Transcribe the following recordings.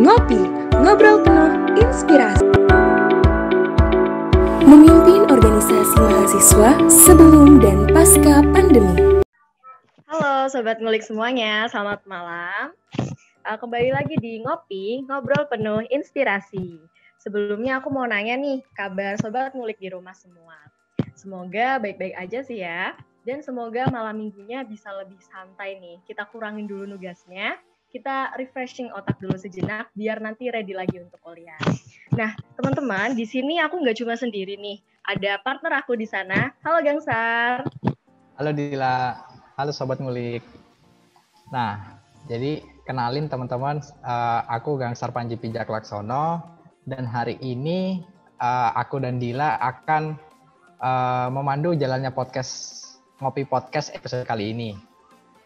Ngopi, ngobrol penuh inspirasi. Memimpin organisasi mahasiswa sebelum dan pasca pandemi. Halo Sobat Ngulik semuanya, selamat malam. Kembali lagi di Ngopi, ngobrol penuh inspirasi. Sebelumnya aku mau nanya nih, kabar Sobat Ngulik di rumah semua. Semoga baik-baik aja sih ya. Dan semoga malam minggunya bisa lebih santai nih. Kita kurangin dulu nugasnya, kita refreshing otak dulu sejenak, biar nanti ready lagi untuk kuliah. Nah, teman-teman, di sini aku nggak cuma sendiri nih. Ada partner aku di sana. Halo Gangsar. Halo Dila, halo Sobat Ngulik. Nah, jadi kenalin teman-teman, aku Gangsar Panji Pijak Laksono, dan hari ini aku dan Dila akan memandu jalannya Ngopi Podcast episode kali ini.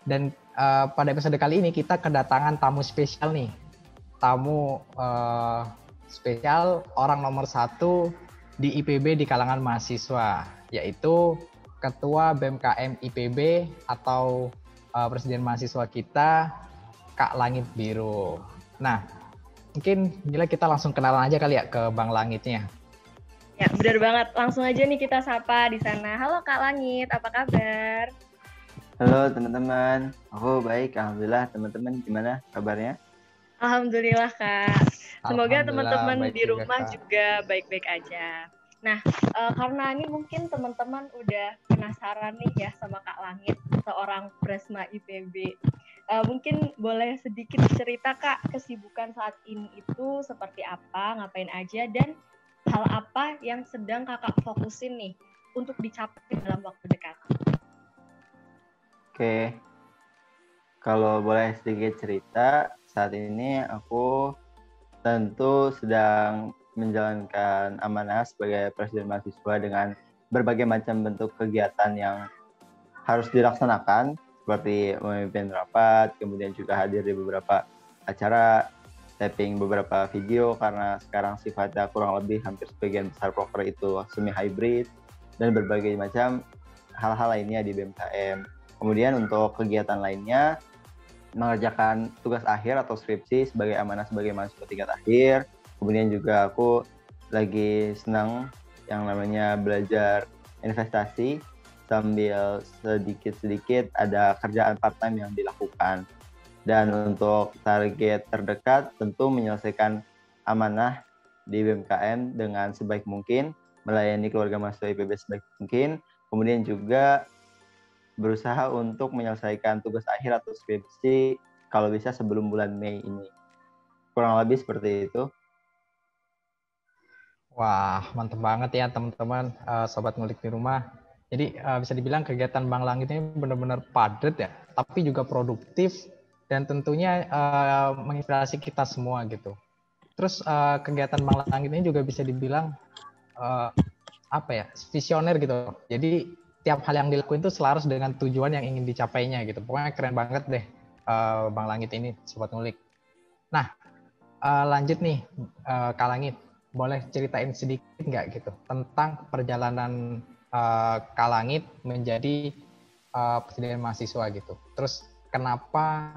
Dan pada episode kali ini kita kedatangan tamu spesial nih. Tamu spesial orang nomor 1 di IPB di kalangan mahasiswa, yaitu Ketua BMKM IPB atau Presiden mahasiswa kita, Kak Langit Biru. Nah, mungkin gila kita langsung kenalan aja kali ya ke Bang Langitnya. Ya, benar banget. Langsung aja nih kita sapa di sana. Halo Kak Langit, apa kabar? Halo teman-teman, aku baik, alhamdulillah. Teman-teman gimana kabarnya? Alhamdulillah Kak. Semoga teman-teman di rumah Kak juga baik-baik aja. Nah, karena ini mungkin teman-teman udah penasaran nih ya sama Kak Langit, seorang Presma IPB. Mungkin boleh sedikit cerita Kak, kesibukan saat ini itu seperti apa, ngapain aja, dan hal apa yang sedang Kakak fokusin nih untuk dicapai dalam waktu dekat? Oke, kalau boleh sedikit cerita, saat ini aku tentu sedang menjalankan amanah sebagai Presiden mahasiswa dengan berbagai macam bentuk kegiatan yang harus dilaksanakan, seperti memimpin rapat, kemudian juga hadir di beberapa acara, taping beberapa video, karena sekarang sifatnya kurang lebih hampir sebagian besar proker itu semi hybrid, dan berbagai macam hal-hal lainnya di BMKM. Kemudian untuk kegiatan lainnya, mengerjakan tugas akhir atau skripsi sebagai amanah sebagai mahasiswa tingkat akhir. Kemudian juga aku lagi senang yang namanya belajar investasi, sambil sedikit-sedikit ada kerjaan part-time yang dilakukan. Dan untuk target terdekat tentu menyelesaikan amanah di BMKM dengan sebaik mungkin, melayani keluarga mahasiswa IPB sebaik mungkin, kemudian juga berusaha untuk menyelesaikan tugas akhir atau skripsi kalau bisa sebelum bulan Mei ini. Kurang lebih seperti itu. Wah, mantep banget ya teman-teman, Sobat Ngulik di rumah. Jadi bisa dibilang kegiatan Bang Langit ini benar-benar padat ya, tapi juga produktif dan tentunya menginspirasi kita semua gitu. Terus kegiatan Bang Langit ini juga bisa dibilang visioner gitu. Jadi tiap hal yang dilakuin itu selaras dengan tujuan yang ingin dicapainya gitu. Pokoknya keren banget deh Bang Langit ini, Sobat Ngulik. Nah, lanjut nih Kak Langit, boleh ceritain sedikit nggak gitu tentang perjalanan Kak Langit menjadi presiden mahasiswa gitu. Terus kenapa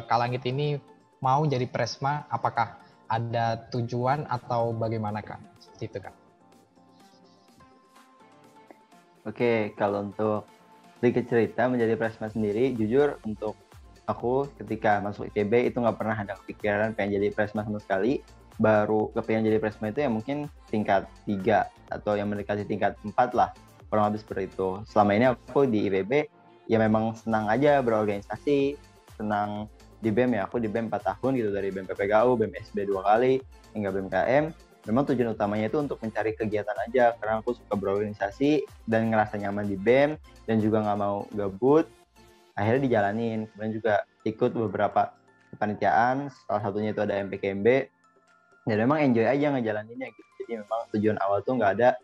Kak Langit ini mau jadi Presma? Apakah ada tujuan atau bagaimana Kak? Seperti itu Kak. Oke, kalau untuk sedikit cerita menjadi Presma sendiri, jujur untuk aku ketika masuk IPB itu nggak pernah ada kepikiran pengen jadi Presma sama sekali. Baru kepengen jadi Presma itu ya mungkin tingkat 3 atau yang mendekati tingkat 4 lah, kurang lebih seperti itu. Selama ini aku di IPB ya memang senang aja berorganisasi, senang di BEM ya, aku di BEM 4 tahun gitu, dari BEM PPKU, BEM SB 2 kali, hingga BMKM. Memang tujuan utamanya itu untuk mencari kegiatan aja, karena aku suka berorganisasi dan ngerasa nyaman di BEM, dan juga nggak mau gabut. Akhirnya dijalanin, kemudian juga ikut beberapa kepanitiaan, salah satunya itu ada MPKMB, dan memang enjoy aja ngejalaninnya gitu. Jadi memang tujuan awal tuh nggak ada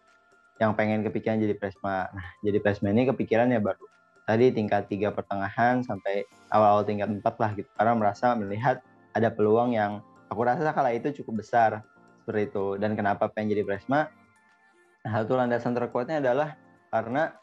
yang pengen kepikiran jadi Presma. Nah, jadi Presma ini kepikiran ya baru tadi tingkat 3 pertengahan sampai awal-awal tingkat 4 lah gitu, karena merasa melihat ada peluang yang aku rasa kala itu cukup besar seperti itu. Dan kenapa pengen jadi Presma? Hal itu landasan terkuatnya adalah karena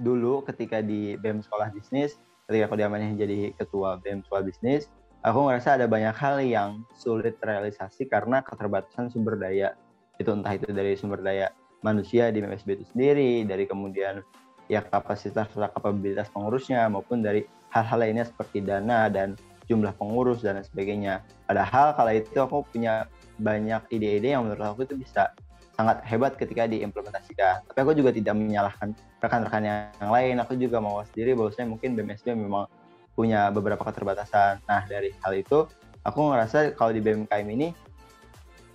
dulu ketika di BEM Sekolah Bisnis, ketika aku diamanahin jadi ketua BEM Sekolah Bisnis, aku ngerasa ada banyak hal yang sulit terrealisasi karena keterbatasan sumber daya. Itu entah itu dari sumber daya manusia di MSB itu sendiri, dari kemudian ya kapasitas atau kapabilitas pengurusnya, maupun dari hal-hal lainnya seperti dana dan jumlah pengurus dan sebagainya. Padahal kala itu aku punya banyak ide-ide yang menurut aku itu bisa sangat hebat ketika diimplementasikan. Tapi aku juga tidak menyalahkan rekan-rekan yang lain. Aku juga mau sendiri bahwasanya mungkin BMSB memang punya beberapa keterbatasan. Nah, dari hal itu aku ngerasa kalau di BMKM ini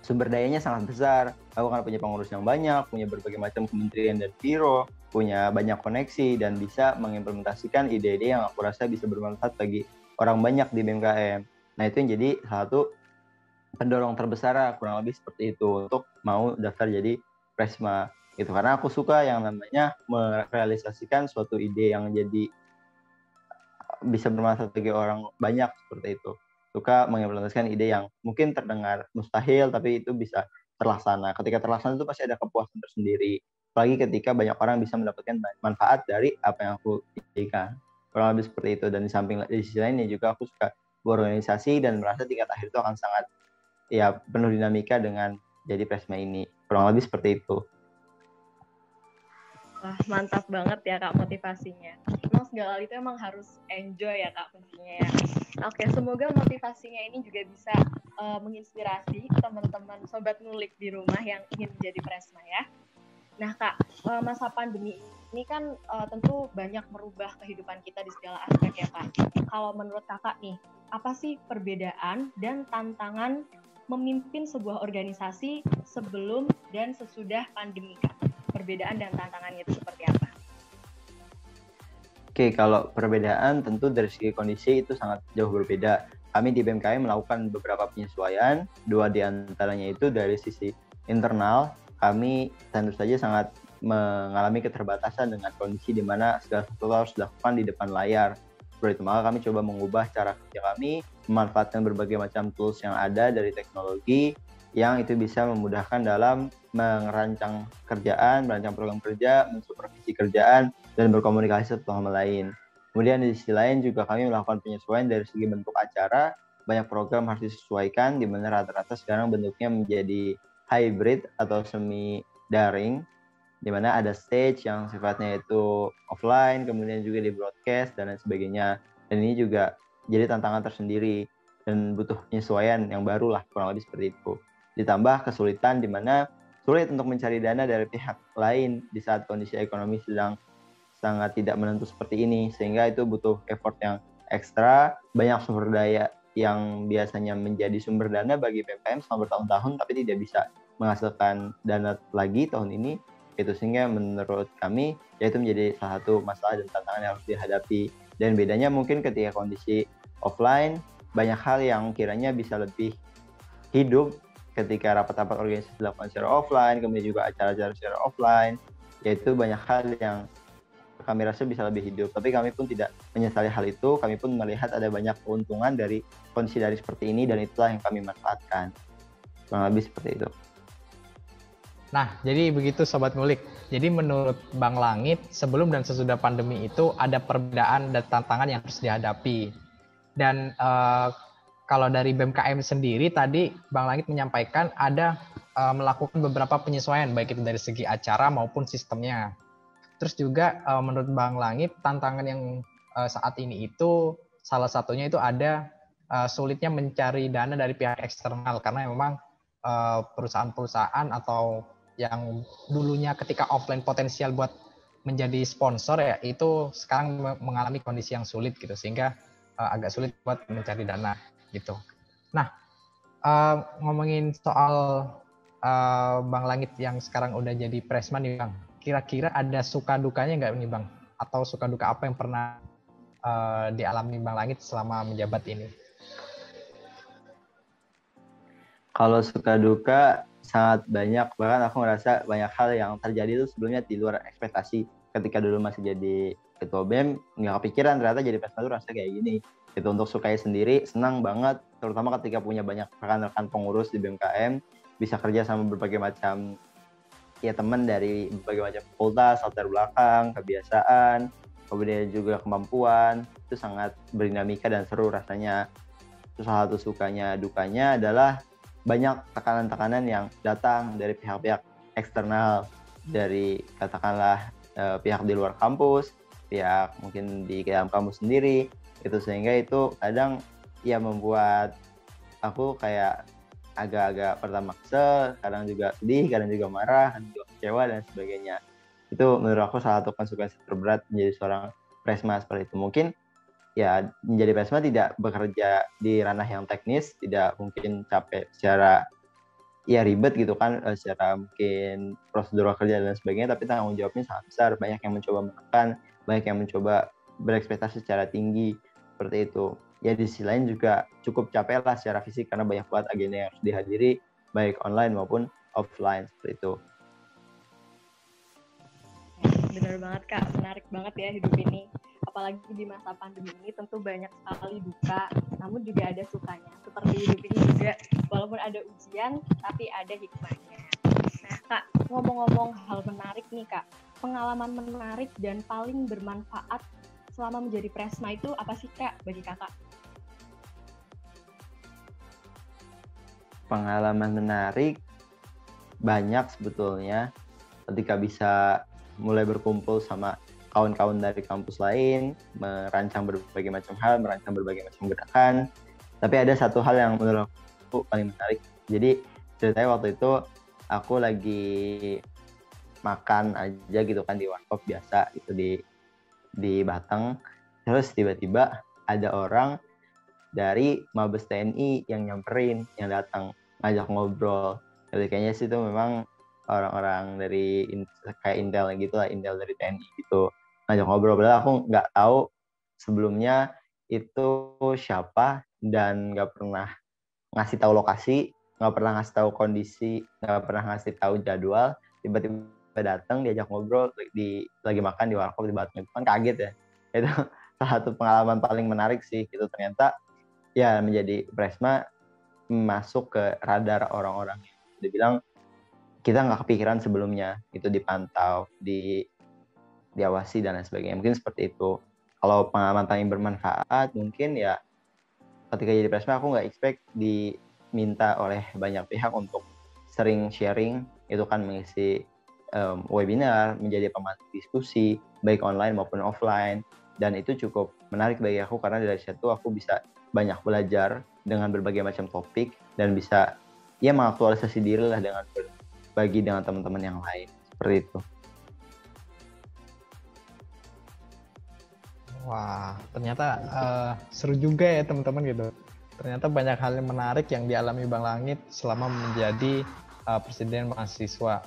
sumber dayanya sangat besar. Aku kan punya pengurus yang banyak, punya berbagai macam kementerian dan biro, punya banyak koneksi, dan bisa mengimplementasikan ide-ide yang aku rasa bisa bermanfaat bagi orang banyak di BMKM. Nah, itu yang jadi salah satu pendorong terbesar kurang lebih seperti itu untuk mau daftar jadi Presma gitu, karena aku suka yang namanya merealisasikan suatu ide yang jadi bisa bermanfaat bagi orang banyak seperti itu. Suka mengimplementasikan ide yang mungkin terdengar mustahil tapi itu bisa terlaksana. Ketika terlaksana itu pasti ada kepuasan tersendiri, apalagi ketika banyak orang bisa mendapatkan manfaat dari apa yang aku idekan. Kurang lebih seperti itu. Dan di sisi lainnya juga aku suka berorganisasi dan merasa tingkat akhir itu akan sangat ya penuh dinamika dengan jadi Presma ini. Kurang lebih seperti itu. Wah, mantap banget ya Kak motivasinya. Emang segala hal itu emang harus enjoy ya Kak kuncinya ya. Oke, semoga motivasinya ini juga bisa menginspirasi teman-teman sobat ngulik di rumah yang ingin menjadi Presma ya. Nah Kak, masa pandemi ini kan tentu banyak merubah kehidupan kita di segala aspek ya Kak. Kalau menurut Kakak nih, apa sih perbedaan dan tantangan memimpin sebuah organisasi sebelum dan sesudah pandemi Kak? Perbedaan dan tantangannya itu seperti apa? Oke, kalau perbedaan tentu dari segi kondisi itu sangat jauh berbeda. Kami di BMKM melakukan beberapa penyesuaian, 2 diantaranya itu dari sisi internal. Kami tentu saja sangat mengalami keterbatasan dengan kondisi di mana segala sesuatu harus dilakukan di depan layar. Seperti itu, maka kami coba mengubah cara kerja kami, memanfaatkan berbagai macam tools yang ada dari teknologi, yang itu bisa memudahkan dalam merancang kerjaan, merancang program kerja, mensupervisi kerjaan, dan berkomunikasi satu sama lain. Kemudian di sisi lain juga kami melakukan penyesuaian dari segi bentuk acara. Banyak program harus disesuaikan, di mana rata-rata sekarang bentuknya menjadi hybrid atau semi daring, di mana ada stage yang sifatnya itu offline, kemudian juga di broadcast dan lain sebagainya. Dan ini juga jadi tantangan tersendiri dan butuh penyesuaian yang baru lah, kurang lebih seperti itu. Ditambah kesulitan di mana sulit untuk mencari dana dari pihak lain di saat kondisi ekonomi sedang sangat tidak menentu seperti ini, sehingga itu butuh effort yang ekstra. Banyak sumber daya yang biasanya menjadi sumber dana bagi PPM selama bertahun-tahun tapi tidak bisa menghasilkan dana lagi tahun ini, itu sehingga menurut kami yaitu menjadi salah satu masalah dan tantangan yang harus dihadapi. Dan bedanya mungkin ketika kondisi offline, banyak hal yang kiranya bisa lebih hidup ketika rapat-rapat organisasi dilakukan secara offline, kemudian juga acara-acara secara offline, yaitu banyak hal yang kami rasa bisa lebih hidup. Tapi kami pun tidak menyesali hal itu, kami pun melihat ada banyak keuntungan dari kondisi dari seperti ini, dan itulah yang kami manfaatkan. Kurang lebih seperti itu. Nah, jadi begitu Sobat Ngulik. Jadi menurut Bang Langit, sebelum dan sesudah pandemi itu ada perbedaan dan tantangan yang harus dihadapi. Dan kalau dari BMKM sendiri, tadi Bang Langit menyampaikan ada melakukan beberapa penyesuaian, baik itu dari segi acara maupun sistemnya. Terus juga menurut Bang Langit, tantangan yang saat ini itu salah satunya itu ada sulitnya mencari dana dari pihak eksternal, karena memang perusahaan-perusahaan atau yang dulunya ketika offline potensial buat menjadi sponsor ya, itu sekarang mengalami kondisi yang sulit gitu, sehingga agak sulit buat mencari dana gitu. Nah, ngomongin soal Bang Langit yang sekarang udah jadi Presma nih Bang, kira-kira ada suka dukanya nggak nih Bang? Atau suka duka apa yang pernah dialami Bang Langit selama menjabat ini? Kalau suka duka sangat banyak, bahkan aku ngerasa banyak hal yang terjadi itu sebelumnya di luar ekspektasi. Ketika dulu masih jadi ketua BEM, nggak kepikiran ternyata jadi Presma itu rasanya kayak gini. Itu untuk sukanya sendiri, senang banget, terutama ketika punya banyak rekan-rekan pengurus di BMKM, bisa kerja sama berbagai macam ya teman dari berbagai macam fakultas, latar belakang, kebiasaan, kemudian juga kemampuan, itu sangat berdinamika dan seru rasanya. salah satu sukanya dukanya adalah banyak tekanan-tekanan yang datang dari pihak-pihak eksternal, dari katakanlah pihak di luar kampus, pihak mungkin di dalam kampus sendiri, itu sehingga itu kadang ya membuat aku kayak agak-agak pertama kesel, kadang juga sedih, kadang juga marah, kadang juga kecewa dan sebagainya. Itu menurut aku salah satu konsekuensi terberat menjadi seorang presma seperti itu. Mungkin ya menjadi presma tidak bekerja di ranah yang teknis, tidak mungkin capek secara ya ribet gitu kan, secara mungkin prosedur kerja dan sebagainya, tapi tanggung jawabnya sangat besar, banyak yang mencoba menekan, banyak yang mencoba berekspektasi secara tinggi, seperti itu. Ya di sisi lain juga cukup capek lah secara fisik karena banyak banget agenda yang harus dihadiri, baik online maupun offline, seperti itu. Benar banget Kak, menarik banget ya hidup ini. Apalagi di masa pandemi ini tentu banyak sekali duka, namun juga ada sukanya. Seperti hidup ini juga, walaupun ada ujian, tapi ada hikmahnya. Nah Kak, ngomong-ngomong hal menarik nih Kak, pengalaman menarik dan paling bermanfaat selama menjadi presma itu apa sih Kak bagi Kakak? Pengalaman menarik banyak sebetulnya, ketika bisa mulai berkumpul sama kawan-kawan dari kampus lain, merancang berbagai macam hal, merancang berbagai macam gerakan. Tapi ada satu hal yang menurut aku paling menarik. Jadi ceritanya waktu itu aku lagi makan aja gitu kan di warkop biasa itu di Batang. Terus tiba-tiba ada orang dari Mabes TNI yang nyamperin, yang datang ngajak ngobrol. Jadi kayaknya sih itu memang orang-orang dari kayak Intel gitu lah, Intel dari TNI gitu ngajak ngobrol. Padahal aku nggak tahu sebelumnya itu siapa dan nggak pernah ngasih tahu lokasi, nggak pernah ngasih tahu kondisi, nggak pernah ngasih tahu jadwal. Tiba-tiba datang diajak ngobrol lagi makan di warkop di Batu. Kan kaget ya. Itu salah satu pengalaman paling menarik sih gitu. Ternyata ya menjadi presma masuk ke radar orang-orang yang dibilang kita nggak kepikiran sebelumnya, itu dipantau, diawasi dan lain sebagainya. Mungkin seperti itu. Kalau pengalaman paling bermanfaat mungkin ya ketika jadi presma aku nggak expect diminta oleh banyak pihak untuk sering sharing, itu kan mengisi webinar, menjadi pemandu diskusi baik online maupun offline, dan itu cukup menarik bagi aku karena dari situ aku bisa banyak belajar dengan berbagai macam topik dan bisa ya mengaktualisasi diri lah dengan berbagi dengan teman-teman yang lain, seperti itu. Wah, ternyata seru juga ya teman-teman gitu. Ternyata banyak hal yang menarik yang dialami Bang Langit selama menjadi presiden mahasiswa.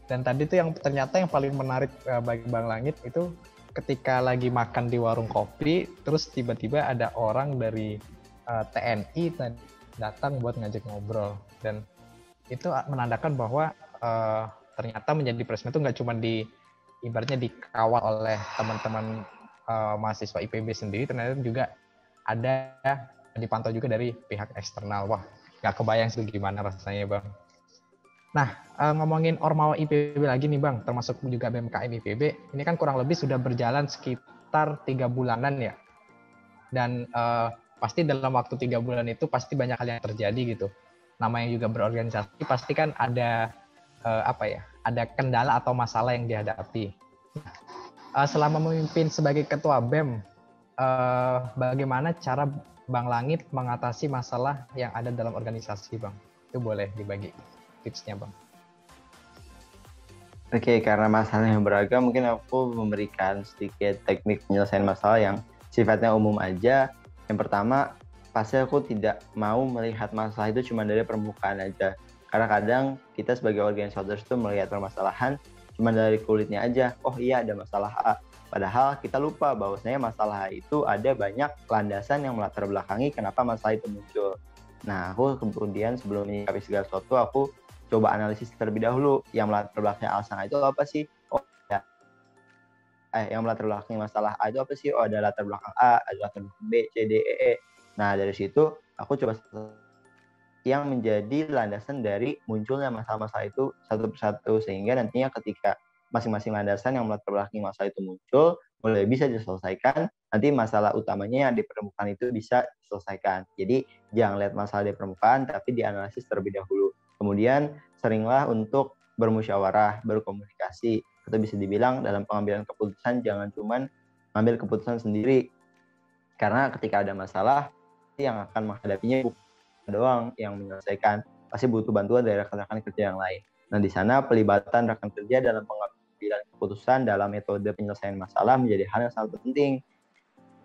Dan tadi tuh yang ternyata yang paling menarik bagi Bang Langit itu ketika lagi makan di warung kopi, terus tiba-tiba ada orang dari TNI datang buat ngajak ngobrol. Dan itu menandakan bahwa ternyata menjadi presma itu nggak cuma ibaratnya dikawal oleh teman-teman mahasiswa IPB sendiri, ternyata juga ada dipantau juga dari pihak eksternal. Wah, nggak kebayang sih gimana rasanya Bang. Nah, ngomongin Ormawa IPB lagi nih Bang, termasuk juga BMKM IPB, ini kan kurang lebih sudah berjalan sekitar 3 bulanan ya. Dan pasti dalam waktu 3 bulan itu pasti banyak hal yang terjadi gitu. Namanya juga berorganisasi, pasti kan ada ada kendala atau masalah yang dihadapi. Selama memimpin sebagai ketua BEM, bagaimana cara Bang Langit mengatasi masalah yang ada dalam organisasi Bang? Itu boleh dibagi tipsnya Bang. Oke, karena masalah yang beragam, mungkin aku memberikan sedikit teknik penyelesaian masalah yang sifatnya umum aja. Yang pertama, pasti aku tidak mau melihat masalah itu cuma dari permukaan aja. Karena kadang kita sebagai organisator itu melihat permasalahan cuma dari kulitnya aja. Oh iya, ada masalah A. Padahal kita lupa bahwasanya masalah itu ada banyak landasan yang melatar belakangi kenapa masalah itu muncul. Nah, aku kemudian sebelum menyikapi segala sesuatu, aku coba analisis terlebih dahulu yang melatar belakang alasan itu apa sih? Oh ya, yang melatar belakang masalah A itu apa sih? Oh ada latar belakang A, ada latar belakang B, C, D, E, E. Nah dari situ aku coba yang menjadi landasan dari munculnya masalah-masalah itu satu persatu, sehingga nantinya ketika masing-masing landasan yang melatar belakangi masalah itu muncul, mulai bisa diselesaikan, nanti masalah utamanya yang di permukaan itu bisa diselesaikan. Jadi jangan lihat masalah di permukaan, tapi dianalisis terlebih dahulu. Kemudian seringlah untuk bermusyawarah, berkomunikasi, atau bisa dibilang dalam pengambilan keputusan jangan cuman ngambil keputusan sendiri. Karena ketika ada masalah, yang akan menghadapinya bukan doang yang menyelesaikan, pasti butuh bantuan dari rekan-rekan kerja yang lain. Nah, di sana pelibatan rekan kerja dalam pengambilan keputusan dalam metode penyelesaian masalah menjadi hal yang sangat penting.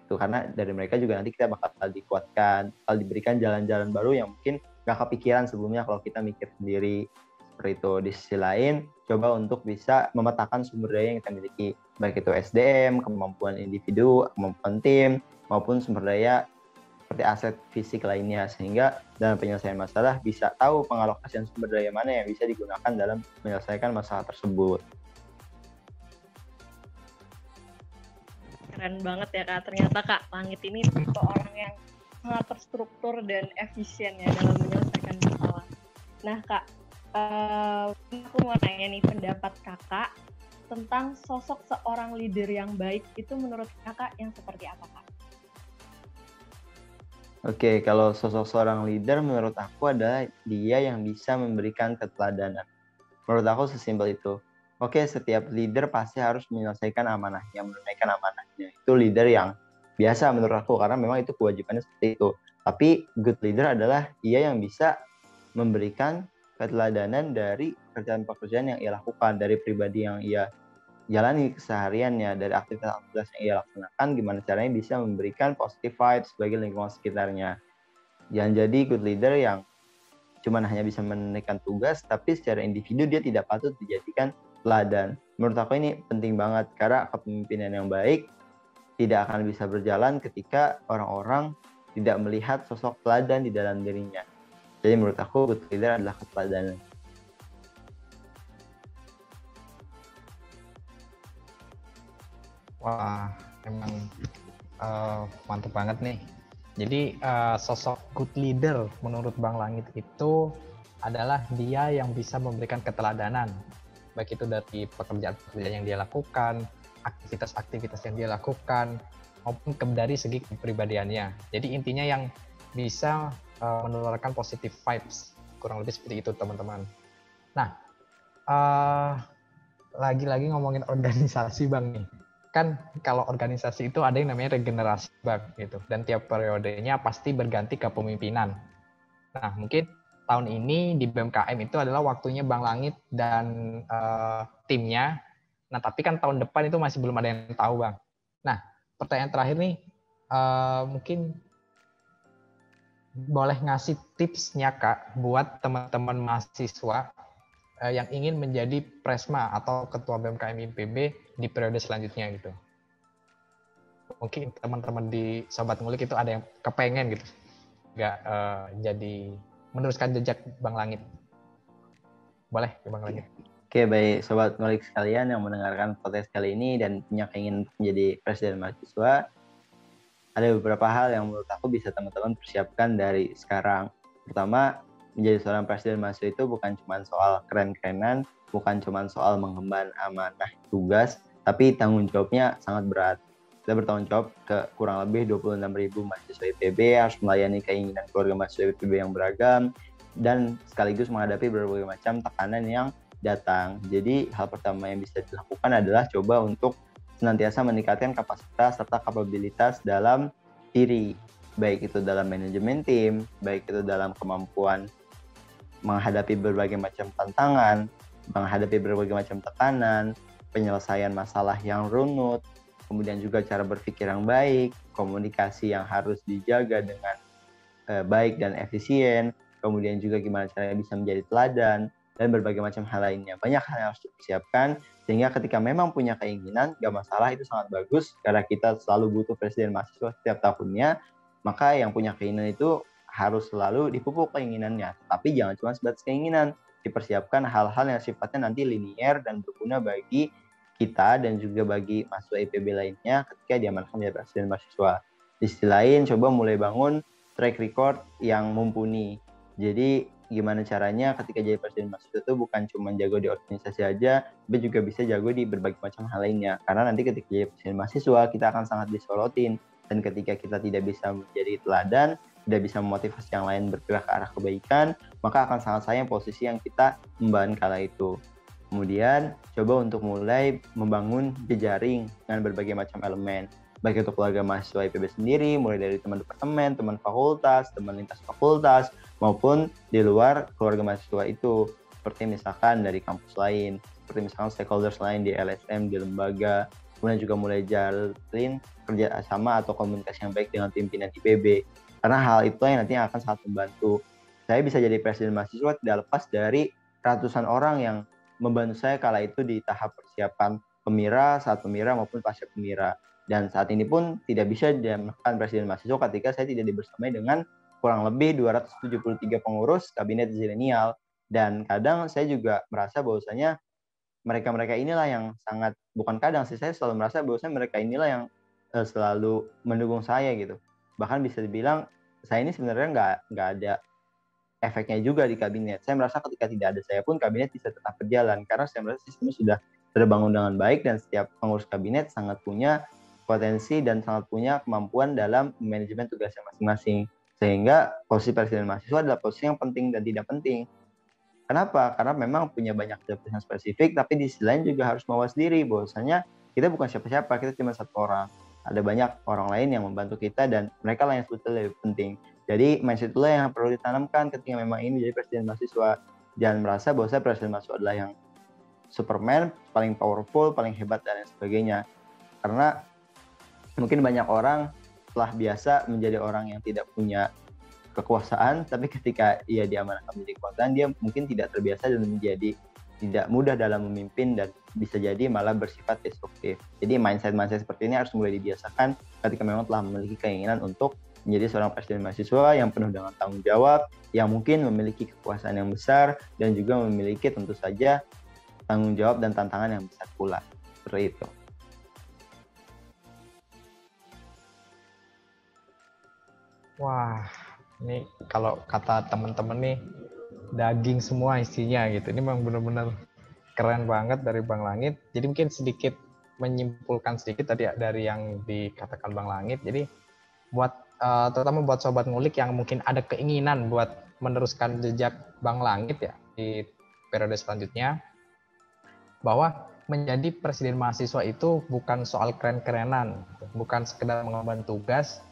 Itu karena dari mereka juga nanti kita bakal dikuatkan, bakal diberikan jalan-jalan baru yang mungkin gak kepikiran sebelumnya kalau kita mikir sendiri. Seperti itu. Di sisi lain, coba untuk bisa memetakan sumber daya yang kita miliki, baik itu SDM, kemampuan individu, kemampuan tim, maupun sumber daya seperti aset fisik lainnya, sehingga dalam penyelesaian masalah bisa tahu pengalokasian sumber daya mana yang bisa digunakan dalam menyelesaikan masalah tersebut. Keren banget ya Kak, ternyata Kak Langit ini tipe orang yang sangat terstruktur dan efisien ya dalam menyelesaikan masalah. Nah Kak, aku mau nanya nih pendapat Kakak tentang sosok seorang leader yang baik itu menurut Kakak yang seperti apa Kak? Oke, kalau sosok seorang leader menurut aku adalah dia yang bisa memberikan keteladanan. Menurut aku sesimpel itu. Oke, setiap leader pasti harus menyelesaikan amanahnya, menunaikan amanahnya. Itu leader yang biasa menurut aku, karena memang itu kewajibannya seperti itu. Tapi good leader adalah dia yang bisa memberikan keteladanan dari pekerjaan-pekerjaan yang ia lakukan, dari pribadi yang ia jalani kesehariannya, dari aktivitas-aktivitas yang ia laksanakan, gimana caranya bisa memberikan positive vibes bagi lingkungan sekitarnya. Jangan jadi good leader yang cuma hanya bisa menunaikan tugas, tapi secara individu dia tidak patut dijadikan teladan. Menurut aku ini penting banget, karena kepemimpinan yang baik tidak akan bisa berjalan ketika orang-orang tidak melihat sosok teladan di dalam dirinya. Jadi menurut aku good leader adalah keteladanan. Wah, emang mantap banget nih. Jadi sosok good leader menurut Bang Langit itu adalah dia yang bisa memberikan keteladanan, baik itu dari pekerjaan-pekerjaan yang dia lakukan, aktivitas-aktivitas yang dia lakukan, maupun dari segi kepribadiannya. Jadi intinya yang bisa menularkan positive vibes, kurang lebih seperti itu teman-teman. Nah, lagi-lagi ngomongin organisasi Bang nih. Kan kalau organisasi itu ada yang namanya regenerasi Bang gitu, dan tiap periodenya pasti berganti kepemimpinan. Nah, mungkin tahun ini di BMKM itu adalah waktunya Bang Langit dan timnya. Nah, tapi kan tahun depan itu masih belum ada yang tahu Bang. Nah, pertanyaan terakhir nih, mungkin boleh ngasih tipsnya Kak buat teman-teman mahasiswa yang ingin menjadi Presma atau Ketua BMKM IPB di periode selanjutnya gitu. Mungkin teman-teman di Sobat Ngulik itu ada yang kepengen gitu, nggak jadi meneruskan jejak Bang Langit. Boleh ya Bang Langit. Oke, baik Sobat Ngulik sekalian yang mendengarkan podcast kali ini dan punya keinginan menjadi presiden mahasiswa, ada beberapa hal yang menurut aku bisa teman-teman persiapkan dari sekarang. Pertama, menjadi seorang presiden mahasiswa itu bukan cuma soal keren-kerenan, bukan cuma soal mengemban amanah tugas, tapi tanggung jawabnya sangat berat. Kita bertanggung jawab ke kurang lebih 26.000 mahasiswa IPB, harus melayani keinginan keluarga mahasiswa IPB yang beragam, dan sekaligus menghadapi berbagai macam tekanan yang datang. Jadi hal pertama yang bisa dilakukan adalah coba untuk senantiasa meningkatkan kapasitas serta kapabilitas dalam diri, baik itu dalam manajemen tim, baik itu dalam kemampuan menghadapi berbagai macam tantangan, menghadapi berbagai macam tekanan, penyelesaian masalah yang runut, kemudian juga cara berpikir yang baik, komunikasi yang harus dijaga dengan baik dan efisien, kemudian juga gimana caranya bisa menjadi teladan, dan berbagai macam hal lainnya. Banyak hal yang harus dipersiapkan, sehingga ketika memang punya keinginan, gak masalah, itu sangat bagus, karena kita selalu butuh presiden mahasiswa setiap tahunnya, maka yang punya keinginan itu harus selalu dipupuk keinginannya, tapi jangan cuma sebatas keinginan, dipersiapkan hal-hal yang sifatnya nanti linier dan berguna bagi kita dan juga bagi mahasiswa IPB lainnya ketika diamanahkan menjadi presiden mahasiswa. Di sisi lain, coba mulai bangun track record yang mumpuni. Jadi gimana caranya ketika jadi presiden mahasiswa itu bukan cuma jago di organisasi aja, tapi juga bisa jago di berbagai macam hal lainnya. Karena nanti ketika jadi presiden mahasiswa, kita akan sangat disorotin. Dan ketika kita tidak bisa menjadi teladan, tidak bisa memotivasi yang lain bergerak ke arah kebaikan, maka akan sangat sayang posisi yang kita emban kala itu. Kemudian, coba untuk mulai membangun jejaring dengan berbagai macam elemen. Baik itu keluarga mahasiswa IPB sendiri, mulai dari teman departemen, teman fakultas, teman lintas fakultas, maupun di luar keluarga mahasiswa itu. Seperti misalkan dari kampus lain, seperti misalkan stakeholders lain di LSM, di lembaga, kemudian juga mulai jalin kerjasama atau komunikasi yang baik dengan pimpinan IPB. Karena hal itu yang nantinya akan sangat membantu. Saya bisa jadi presiden mahasiswa tidak lepas dari ratusan orang yang membantu saya kala itu di tahap persiapan pemira, saat pemira maupun pasca pemira. Dan saat ini pun tidak bisa dinamakan presiden mahasiswa ketika saya tidak dibersamai dengan kurang lebih 273 pengurus kabinet zilenial. Dan kadang saya juga merasa bahwasanya mereka-mereka inilah yang sangat, bukan kadang sih, saya selalu merasa bahwasanya mereka inilah yang selalu mendukung saya gitu. Bahkan bisa dibilang saya ini sebenarnya nggak ada efeknya juga di kabinet. Saya merasa ketika tidak ada saya pun kabinet bisa tetap berjalan karena saya merasa sistemnya sudah terbangun dengan baik dan setiap pengurus kabinet sangat punya potensi dan sangat punya kemampuan dalam manajemen tugasnya masing-masing. Sehingga posisi presiden mahasiswa adalah posisi yang penting dan tidak penting. Kenapa? Karena memang punya banyak job yang spesifik, tapi di sisi lain juga harus mawas diri bahwasanya kita bukan siapa-siapa, kita cuma satu orang. Ada banyak orang lain yang membantu kita dan mereka lah yang sebetulnya lebih penting. Jadi mindset itulah yang perlu ditanamkan ketika memang ini menjadi presiden mahasiswa. Jangan merasa bahwa presiden mahasiswa adalah yang Superman, paling powerful, paling hebat dan lain sebagainya. Karena mungkin banyak orang telah biasa menjadi orang yang tidak punya kekuasaan, tapi ketika ia diamanahkan menjadi kekuasaan, dia mungkin tidak terbiasa dan menjadi tidak mudah dalam memimpin dan bisa jadi malah bersifat destruktif. Jadi mindset seperti ini harus mulai dibiasakan ketika memang telah memiliki keinginan untuk menjadi seorang presiden mahasiswa yang penuh dengan tanggung jawab, yang mungkin memiliki kekuasaan yang besar dan juga memiliki tentu saja tanggung jawab dan tantangan yang besar pula. Seperti itu. Wah, ini kalau kata teman-teman nih daging semua isinya gitu. Ini memang benar-benar keren banget dari Bang Langit. Jadi mungkin sedikit menyimpulkan sedikit tadi dari yang dikatakan Bang Langit. Jadi buat terutama buat sobat ngulik yang mungkin ada keinginan buat meneruskan jejak Bang Langit ya di periode selanjutnya, bahwa menjadi presiden mahasiswa itu bukan soal keren-kerenan, bukan sekedar mengemban tugas,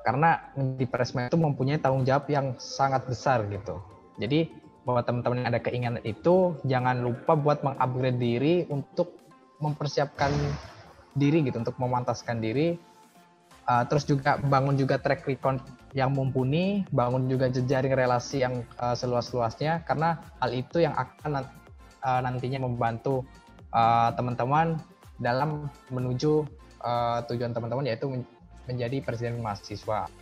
karena di Presma itu mempunyai tanggung jawab yang sangat besar gitu. Jadi bahwa teman-teman yang ada keinginan itu jangan lupa buat mengupgrade diri untuk mempersiapkan diri gitu, untuk memantaskan diri. Terus juga bangun juga track record yang mumpuni, bangun juga jejaring relasi yang seluas-luasnya, karena hal itu yang akan nantinya membantu teman-teman dalam menuju tujuan teman-teman, yaitu menjadi presiden mahasiswa.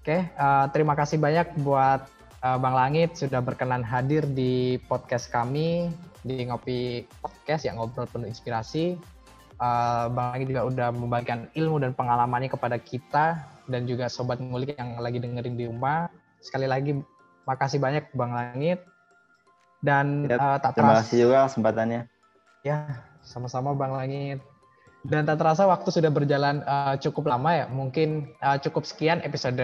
Oke, terima kasih banyak buat Bang Langit sudah berkenan hadir di podcast kami di Ngopi Podcast yang ngobrol penuh inspirasi. Bang Langit juga udah membagikan ilmu dan pengalamannya kepada kita dan juga sobat ngulik yang lagi dengerin di rumah. Sekali lagi makasih banyak Bang Langit. Dan terima kasih juga kesempatannya. Ya, sama-sama Bang Langit. Dan tak terasa waktu sudah berjalan cukup lama ya. Mungkin cukup sekian episode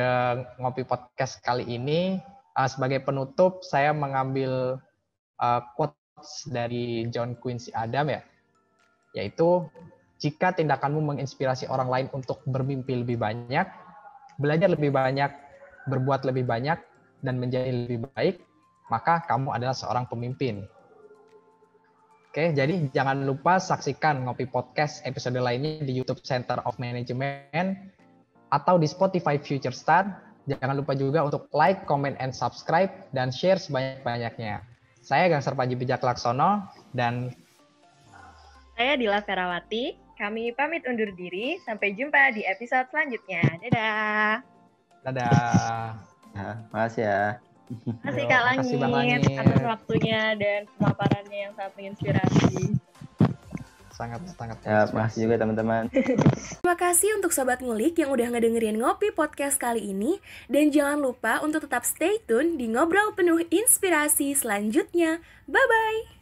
Ngopi Podcast kali ini. Sebagai penutup saya mengambil quotes dari John Quincy Adams ya. Yaitu, jika tindakanmu menginspirasi orang lain untuk bermimpi lebih banyak, belajar lebih banyak, berbuat lebih banyak, dan menjadi lebih baik, maka kamu adalah seorang pemimpin. Oke, jadi jangan lupa saksikan Ngopi Podcast episode lainnya di YouTube Center of Management atau di Spotify Future Start. Jangan lupa juga untuk like, comment, and subscribe, dan share sebanyak-banyaknya. Saya Gangsar Panji Bijak Laksono, dan saya Dila Ferawati. Kami pamit undur diri. Sampai jumpa di episode selanjutnya. Dadah. dadah. Nah, makasih ya. Makasih Kak Langit atas waktunya dan pemaparannya yang sangat menginspirasi. sangat Ya, makasih juga teman-teman. Terima kasih untuk Sobat Ngulik yang udah ngedengerin Ngopi Podcast kali ini. Dan jangan lupa untuk tetap stay tune di Ngobrol Penuh Inspirasi selanjutnya. Bye-bye!